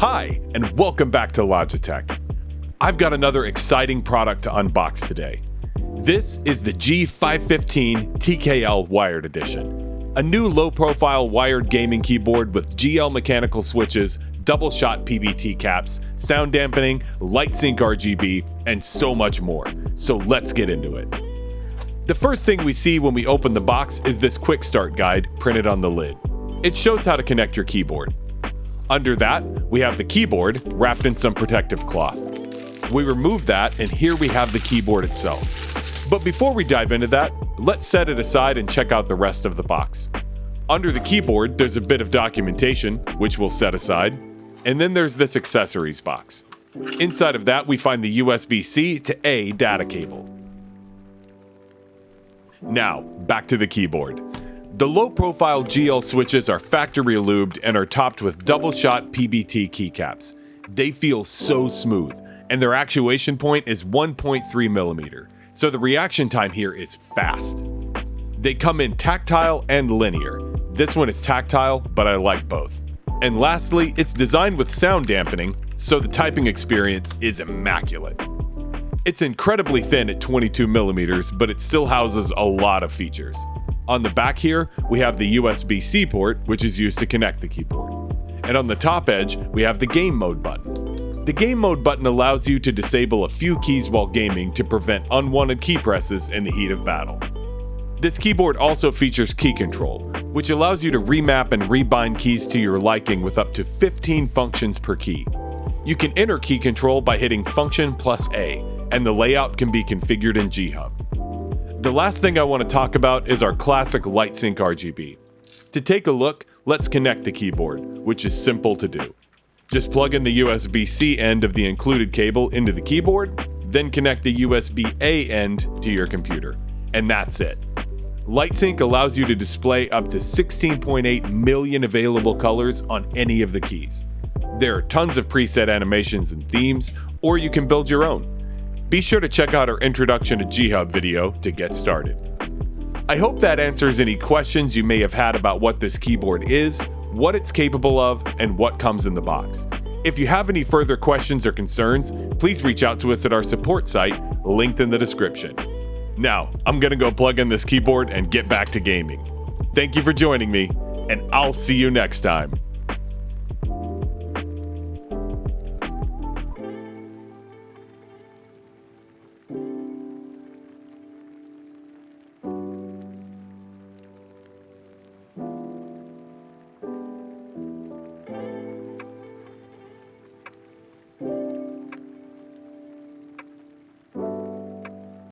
Hi, and welcome back to Logitech. I've got another exciting product to unbox today. This is the G515 TKL Wired Edition, a new low-profile wired gaming keyboard with GL mechanical switches, double-shot PBT caps, sound dampening, light Sync RGB, and so much more. So let's get into it. The first thing we see when we open the box is this quick start guide printed on the lid. It shows how to connect your keyboard. Under that, we have the keyboard wrapped in some protective cloth. We remove that, and here we have the keyboard itself. But before we dive into that, let's set it aside and check out the rest of the box. Under the keyboard, there's a bit of documentation, which we'll set aside, and then there's this accessories box. Inside of that, we find the USB-C to A data cable. Now, back to the keyboard. The low-profile GL switches are factory lubed and are topped with double-shot PBT keycaps. They feel so smooth, and their actuation point is 1.3 millimeter, so the reaction time here is fast. They come in tactile and linear. This one is tactile, but I like both. And lastly, it's designed with sound dampening, so the typing experience is immaculate. It's incredibly thin at 22 millimeters, but it still houses a lot of features. On the back here, we have the USB-C port, which is used to connect the keyboard. And on the top edge, we have the game mode button. The game mode button allows you to disable a few keys while gaming to prevent unwanted key presses in the heat of battle. This keyboard also features key control, which allows you to remap and rebind keys to your liking with up to 15 functions per key. You can enter key control by hitting Function plus A, and the layout can be configured in G-Hub. The last thing I want to talk about is our classic light Sync RGB. To take a look, let's connect the keyboard, which is simple to do. Just plug in the USB-C end of the included cable into the keyboard, then connect the USB-A end to your computer, and that's it. Light Sync allows you to display up to 16.8 million available colors on any of the keys. There are tons of preset animations and themes, or you can build your own. Be sure to check out our Introduction to G-Hub video to get started. I hope that answers any questions you may have had about what this keyboard is, what it's capable of, and what comes in the box. If you have any further questions or concerns, please reach out to us at our support site, linked in the description. Now, I'm gonna go plug in this keyboard and get back to gaming. Thank you for joining me, and I'll see you next time.